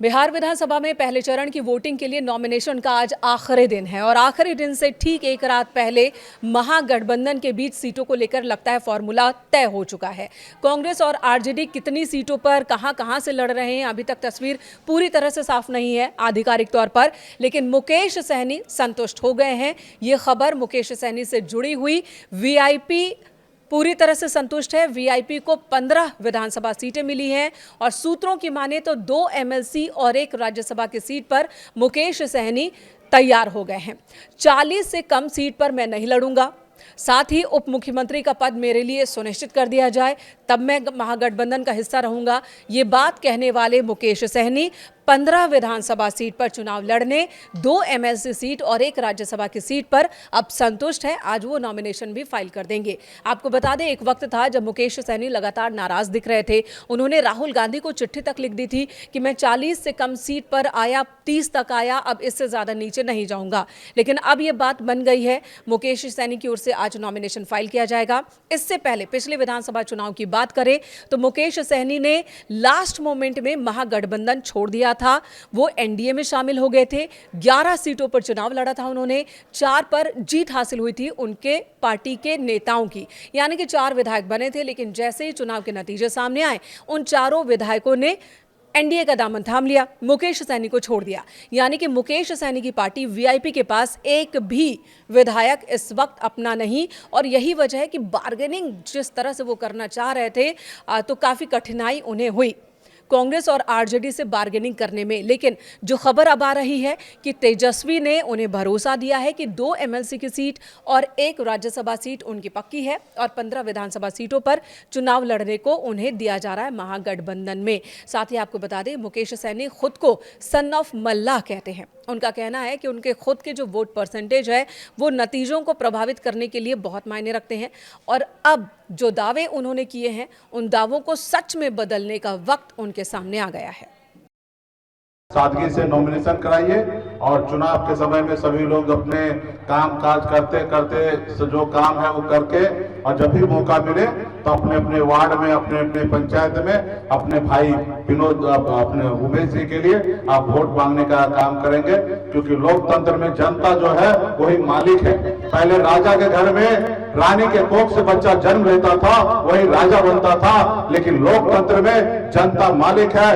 बिहार विधानसभा में पहले चरण की वोटिंग के लिए नॉमिनेशन का आज आखिरी दिन है और आखिरी दिन से ठीक एक रात पहले महागठबंधन के बीच सीटों को लेकर लगता है फॉर्मूला तय हो चुका है। कांग्रेस और आरजेडी कितनी सीटों पर कहां से लड़ रहे हैं अभी तक तस्वीर पूरी तरह से साफ नहीं है आधिकारिक तौर पर, लेकिन मुकेश सहनी संतुष्ट हो गए हैं। ये खबर मुकेश सहनी से जुड़ी हुई। वीआईपी पूरी तरह से संतुष्ट है। वीआईपी को 15 विधानसभा सीटें मिली हैं और सूत्रों की माने तो 2 एमएलसी और 1 राज्यसभा की सीट पर मुकेश सहनी तैयार हो गए हैं। 40 से कम सीट पर मैं नहीं लड़ूंगा, साथ ही उप मुख्यमंत्री का पद मेरे लिए सुनिश्चित कर दिया जाए, तब मैं महागठबंधन का हिस्सा रहूंगा। ये बात कहने वाले मुकेश सहनी 15 विधानसभा सीट पर चुनाव लड़ने, 2 एमएलसी सीट और 1 राज्यसभा की सीट पर अब संतुष्ट है। आज वो नॉमिनेशन भी फाइल कर देंगे। आपको बता दें, एक वक्त था जब मुकेश सहनी लगातार नाराज दिख रहे थे। उन्होंने राहुल गांधी को चिट्ठी तक लिख दी थी कि मैं 40 से कम सीट पर आया, 30 तक आया, अब इससे ज्यादा नीचे नहीं जाऊंगा। लेकिन अब यह बात बन गई है। मुकेश सहनी की ओर से आज नॉमिनेशन फाइल किया जाएगा। इससे पहले पिछले विधानसभा चुनाव की बात करें तो मुकेश सहनी ने लास्ट मोमेंट में महागठबंधन छोड़ दिया था। वो एनडीए में शामिल हो गए थे। 11 सीटों पर चुनाव लड़ा था उन्होंने। 4 पर जीत हासिल हुई थी उनके पार्टी के नेताओं की, यानी कि 4 विधायक बने थे। लेकिन जैसे ही चुनाव के नतीजे सामने आए, उन चारों विधायकों ने एनडीए का दामन थाम लिया, मुकेश सहनी को छोड़ दिया। यानी कि मुकेश सहनी की पार्टी वीआईपी के पास एक भी विधायक इस वक्त अपना नहीं, और यही वजह है कि बार्गेनिंग जिस तरह से वो करना चाह रहे थे तो काफी कठिनाई उन्हें हुई कांग्रेस और आरजेडी से बार्गेनिंग करने में। लेकिन जो खबर अब आ रही है कि तेजस्वी ने उन्हें भरोसा दिया है कि 2 एमएलसी की सीट और 1 राज्यसभा सीट उनकी पक्की है और 15 विधानसभा सीटों पर चुनाव लड़ने को उन्हें दिया जा रहा है महागठबंधन में। साथ ही आपको बता दें, मुकेश सहनी खुद को सन ऑफ मल्लाह कहते हैं। उनका कहना है कि उनके खुद के जो वोट परसेंटेज है वो नतीजों को प्रभावित करने के लिए बहुत मायने रखते हैं, और अब जो दावे उन्होंने किए हैं उन दावों को सच में बदलने का वक्त उनके सामने आ गया है। सादगी से नॉमिनेशन कराइए और चुनाव के समय में सभी लोग अपने काम काज करते करते जो काम है वो करके, और जब भी मौका मिले तो अपने अपने वार्ड में, अपने अपने पंचायत में अपने भाई विनोद, अपने उमेश जी के लिए आप वोट मांगने का काम करेंगे। क्योंकि लोकतंत्र में जनता जो है वही मालिक है। पहले राजा के घर में रानी के कोख से बच्चा जन्म लेता था, वही राजा बनता था, लेकिन लोकतंत्र में जनता मालिक है।